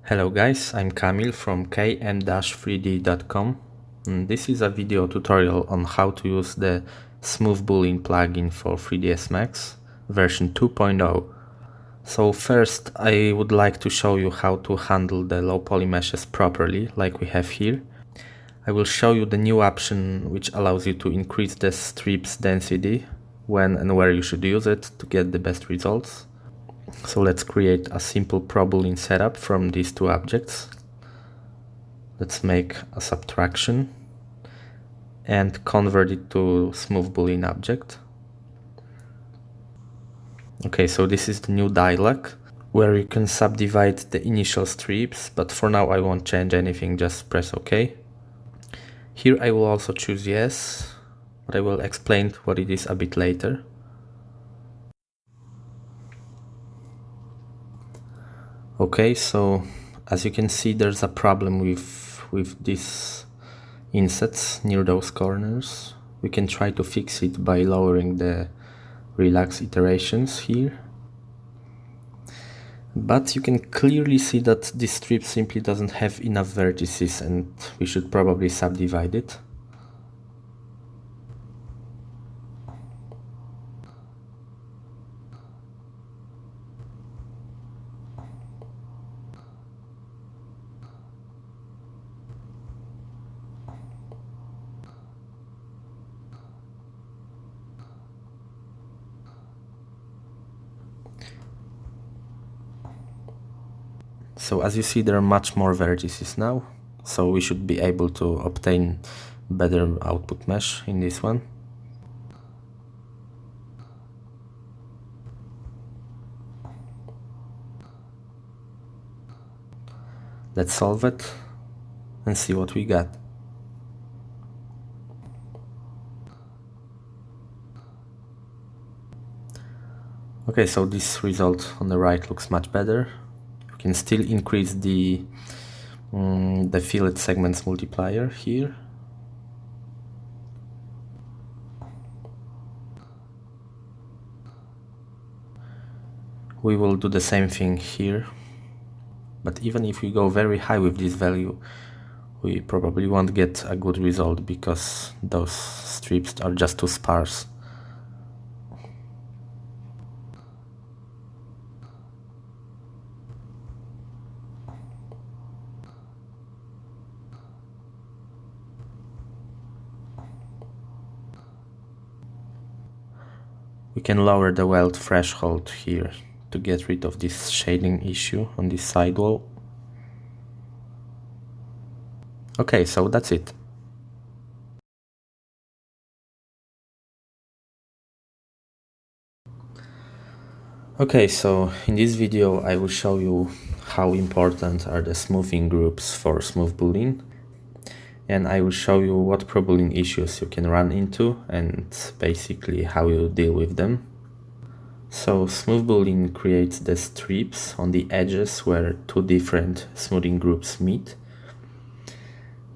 Hello guys, I'm Kamil from km-3d.com. This is a video tutorial on how to use the SmoothBoolean plugin for 3ds Max version 2.0. So first I would like to show you how to handle the low poly meshes properly, like we have here. I will show you the new option which allows you to increase the strips density when and where you should use it to get the best results. So let's create a simple ProBoolean setup from these two objects. Let's make a subtraction and convert it to SmoothBoolean object. Okay, so this is the new dialog where you can subdivide the initial strips, but for now I won't change anything, just press OK. Here I will also choose yes, but I will explain what it is a bit later. Okay, so as you can see, there's a problem with these insets near those corners. We can try to fix it by lowering the relax iterations here. But you can clearly see that this strip simply doesn't have enough vertices and we should probably subdivide it. So as you see, there are much more vertices now, so we should be able to obtain better output mesh in this one. Let's solve it and see what we got. Okay, so this result on the right looks much better. You can still increase the fillet segments multiplier here. We will do the same thing here, but even if we go very high with this value, we probably won't get a good result because those strips are just too sparse. We can lower the weld threshold here to get rid of this shading issue on this sidewall. Okay, so that's it. Okay, so in this video I will show you how important are the smoothing groups for SmoothBoolean, and I will show you what ProBoolean issues you can run into and basically how you deal with them. So SmoothBoolean creates the strips on the edges where two different smoothing groups meet.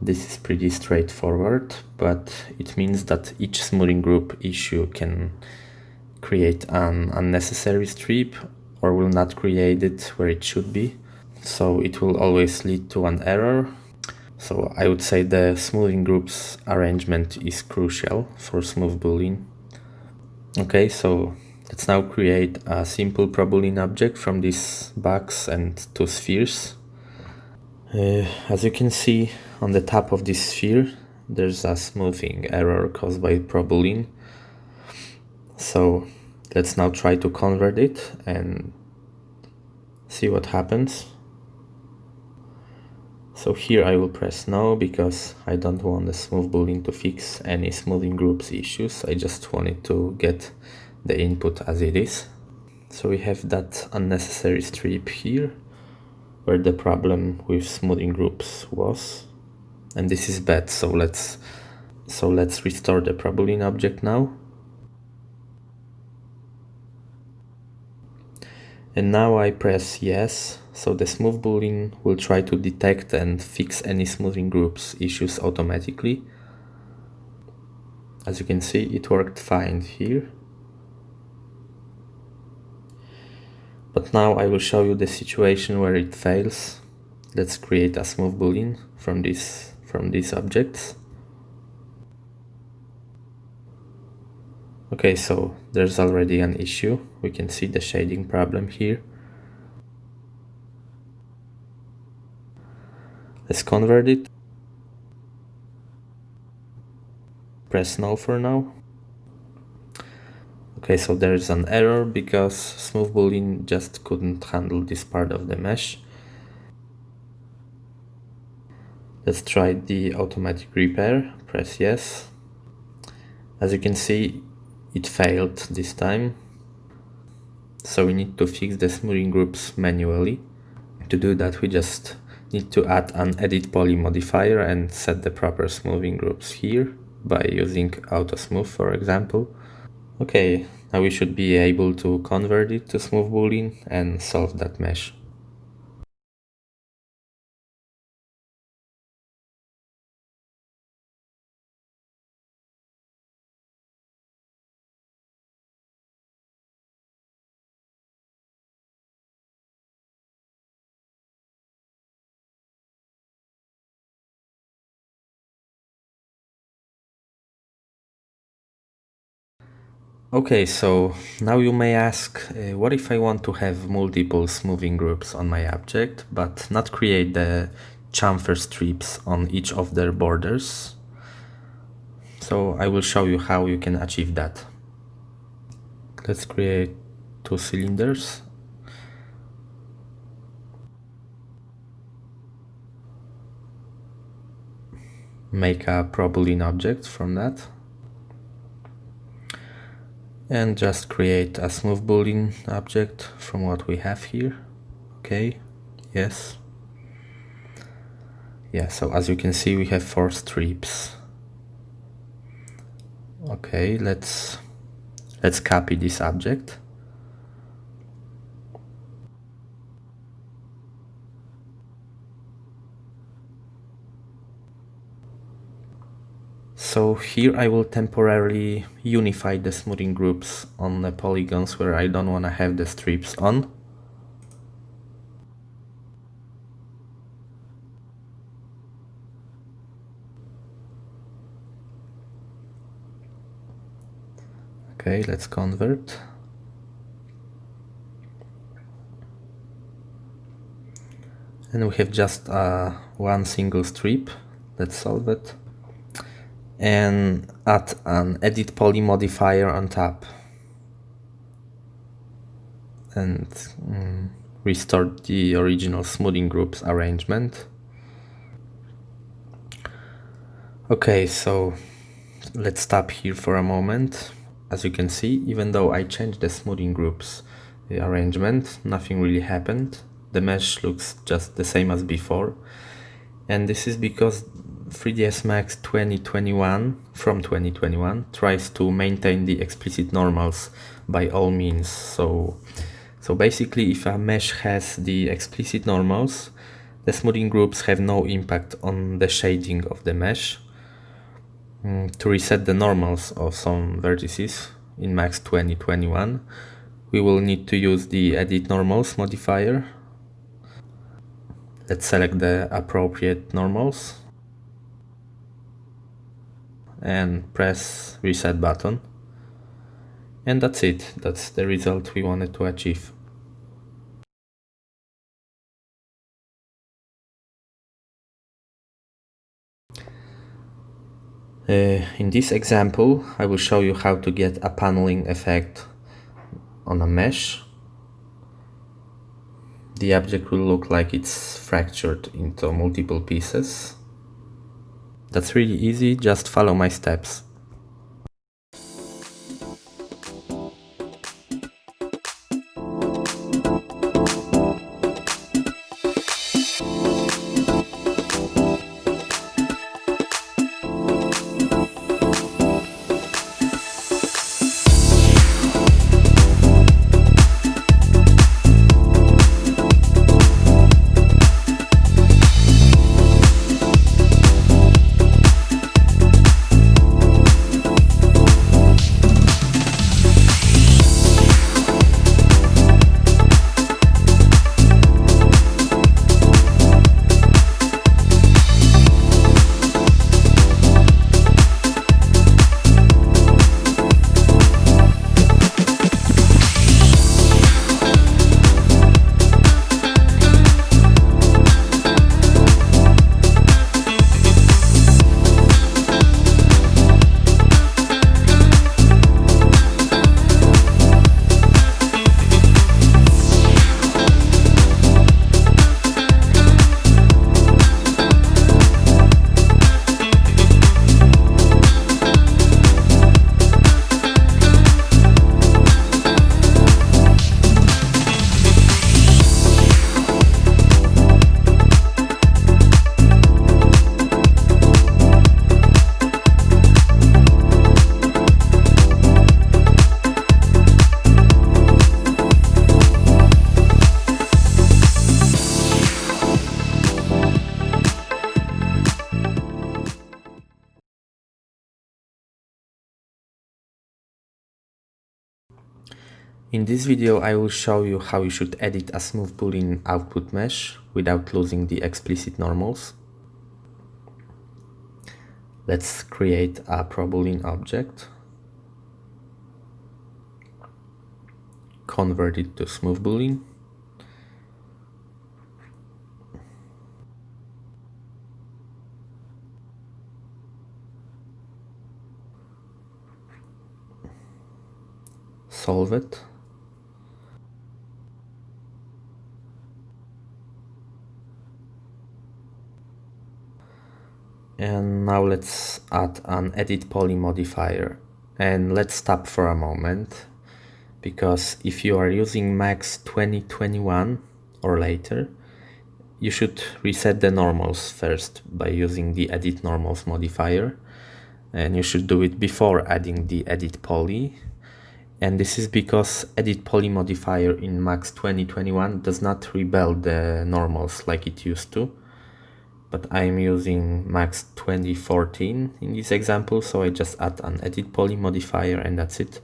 This is pretty straightforward, but it means that each smoothing group issue can create an unnecessary strip or will not create it where it should be. So it will always lead to an error. So I would say the smoothing groups arrangement is crucial for SmoothBoolean. Okay, so let's now create a simple ProBoolean object from this box and two spheres. As you can see on the top of this sphere, there's a smoothing error caused by ProBoolean. So let's now try to convert it and see what happens. So here I will press no because I don't want the SmoothBoolean to fix any smoothing groups issues. I just want it to get the input as it is. So we have that unnecessary strip here where the problem with smoothing groups was, and this is bad. So let's restore the ProBoolean object now. And now I press yes, so the SmoothBoolean will try to detect and fix any smoothing groups issues automatically. As you can see, it worked fine here. But now I will show you the situation where it fails. Let's create a SmoothBoolean from these objects. Okay, so there's already an issue. We can see the shading problem here. Let's convert it. Press no for now. Okay, so there's an error because SmoothBoolean just couldn't handle this part of the mesh. Let's try the automatic repair. Press yes. As you can see, it failed this time. So we need to fix the smoothing groups manually. To do that, we just need to add an edit poly modifier and set the proper smoothing groups here by using AutoSmooth, for example. Okay, now we should be able to convert it to SmoothBoolean and solve that mesh. Okay, so now you may ask, what if I want to have multiple smoothing groups on my object, but not create the chamfer strips on each of their borders? So I will show you how you can achieve that. Let's create two cylinders. Make a ProBoolean object from that. And just create a SmoothBoolean object from what we have here. Okay, yes. Yeah, so as you can see, we have 4 strips. Okay, let's copy this object. So here I will temporarily unify the smoothing groups on the polygons where I don't want to have the strips on. Okay, let's convert. And we have just one single strip. Let's solve it. And add an edit poly modifier on top. And restore the original smoothing groups arrangement. Okay, so let's stop here for a moment. As you can see, even though I changed the smoothing groups arrangement, nothing really happened. The mesh looks just the same as before. And this is because 3ds Max 2021 tries to maintain the explicit normals by all means. So basically, if a mesh has the explicit normals, the smoothing groups have no impact on the shading of the mesh. To reset the normals of some vertices in Max 2021, we will need to use the edit normals modifier. Let's select the appropriate normals and press reset button. And that's it. That's the result we wanted to achieve. In this example, I will show you how to get a paneling effect on a mesh. The object will look like it's fractured into multiple pieces. That's really easy, just follow my steps. In this video I will show you how you should edit a SmoothBoolean output mesh without losing the explicit normals. Let's create a ProBoolean object, convert it to SmoothBoolean, solve it, and now let's add an edit poly modifier. And let's stop for a moment, because if you are using max 2021 or later, you should reset the normals first by using the edit normals modifier, and you should do it before adding the edit poly. And this is because edit poly modifier in max 2021 does not rebuild the normals like it used to. But I'm using max 2014 in this example, so I just add an edit poly modifier and that's it.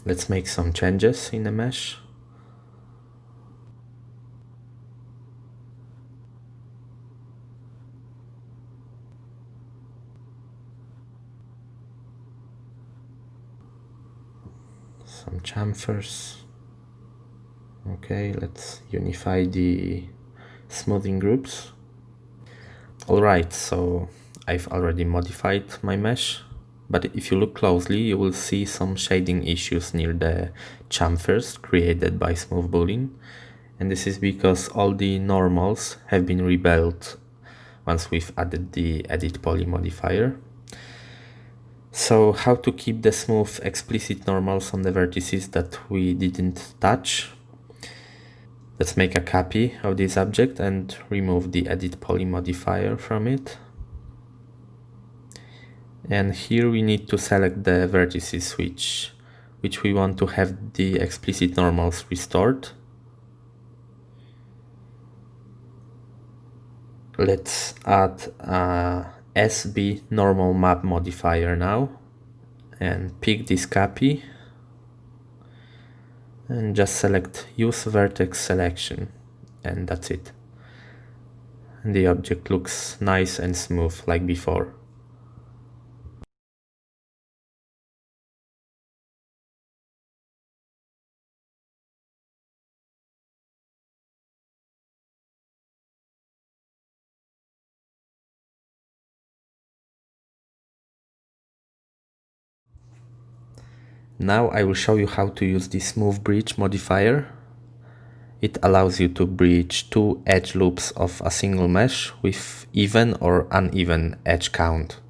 Let's make some changes in the mesh. Some chamfers. Okay, let's unify the smoothing groups. Alright, so I've already modified my mesh, but if you look closely you will see some shading issues near the chamfers created by SmoothBoolean, and this is because all the normals have been rebuilt once we've added the edit poly modifier. So how to keep the smooth explicit normals on the vertices that we didn't touch? Let's make a copy of this object and remove the edit poly modifier from it. And here we need to select the vertices which we want to have the explicit normals restored. Let's add a SB normal map modifier now and pick this copy and just select use vertex selection, and that's it. And the object looks nice and smooth like before. Now I will show you how to use the SmoothBridge modifier. It allows you to bridge two edge loops of a single mesh with even or uneven edge count.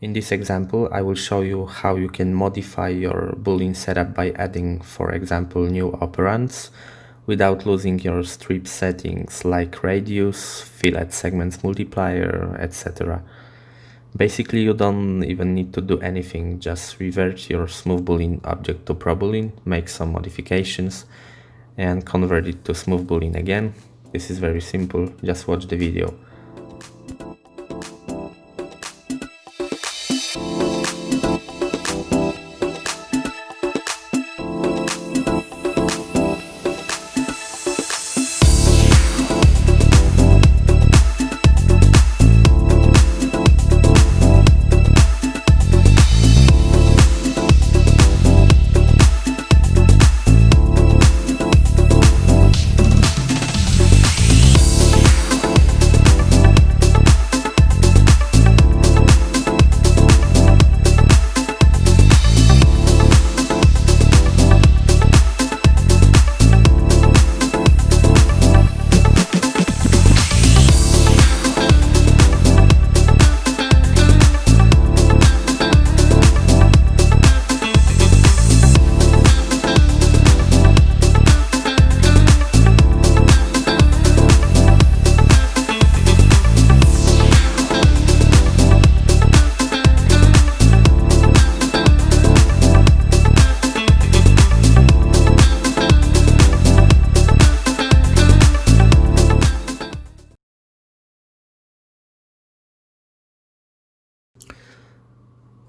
In this example, I will show you how you can modify your Boolean setup by adding, for example, new operands without losing your strip settings like radius, fillet segments multiplier, etc. Basically, you don't even need to do anything, just revert your SmoothBoolean object to ProBoolean, make some modifications, and convert it to SmoothBoolean again. This is very simple, just watch the video.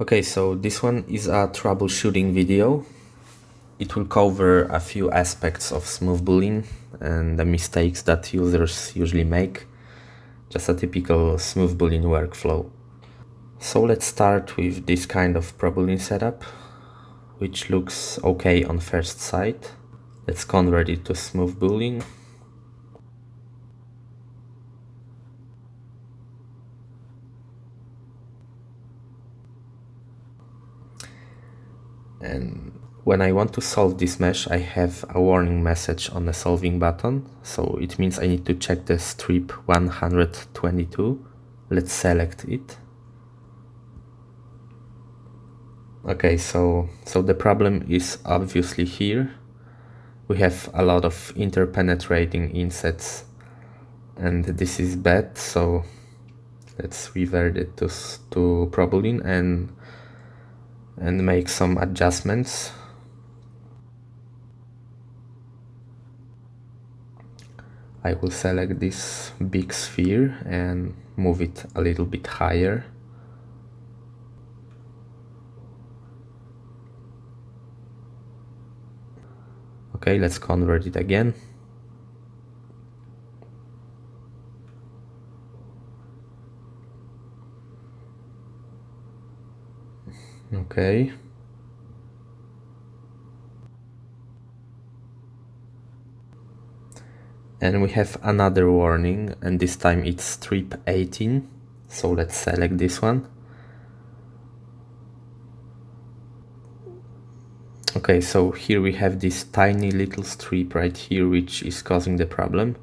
Okay, so this one is a troubleshooting video. It will cover a few aspects of SmoothBoolean and the mistakes that users usually make. Just a typical SmoothBoolean workflow. So let's start with this kind of ProBoolean setup, which looks okay on first sight. Let's convert it to SmoothBoolean. And when I want to solve this mesh, I have a warning message on the solving button. So it means I need to check the strip 122. Let's select it. Okay, so the problem is obviously here. We have a lot of interpenetrating insets and this is bad. So let's revert it to ProBoolean and make some adjustments. I will select this big sphere and move it a little bit higher. Okay, let's convert it again. Okay. And we have another warning, and this time it's strip 18. So let's select this one. Okay, so here we have this tiny little strip right here, which is causing the problem.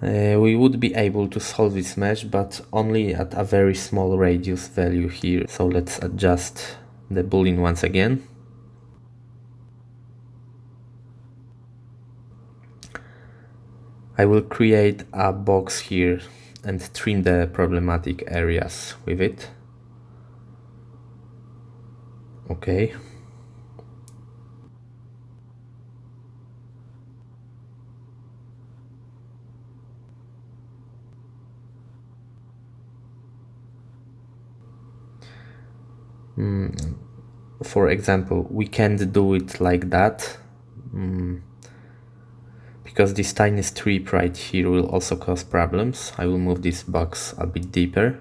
We would be able to solve this mesh, but only at a very small radius value here. So let's adjust the Boolean once again. I will create a box here and trim the problematic areas with it. Okay. For example, we can't do it like that because this tiny strip right here will also cause problems. I will move this box a bit deeper.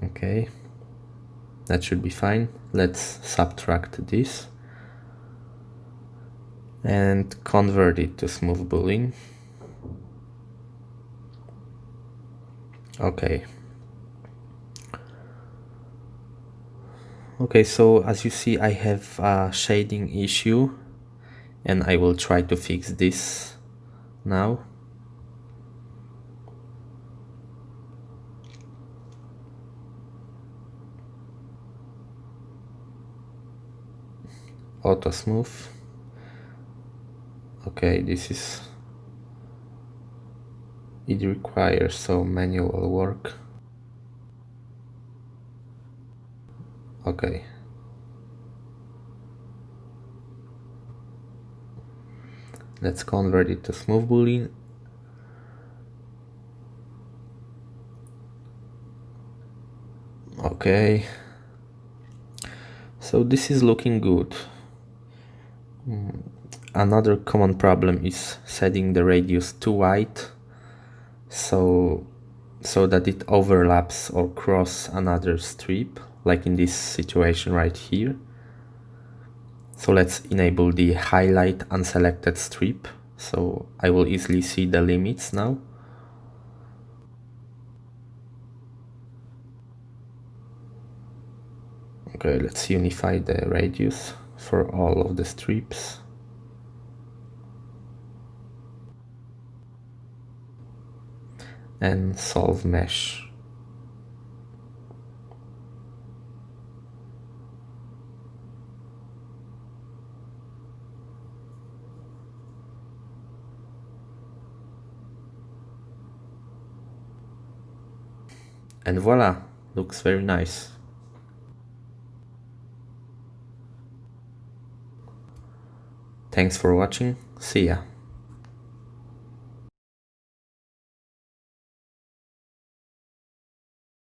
Okay, that should be fine. Let's subtract this and convert it to SmoothBoolean. Okay. Okay, so as you see, I have a shading issue and I will try to fix this. now. Auto smooth. Okay, it requires some manual work. Okay. Let's convert it to SmoothBoolean. Okay. So this is looking good. Another common problem is setting the radius too wide so that it overlaps or cross another strip, like in this situation right here. So let's enable the highlight unselected strip, so I will easily see the limits now. Okay, let's unify the radius for all of the strips. And solve mesh. And voila, looks very nice. Thanks for watching, see ya.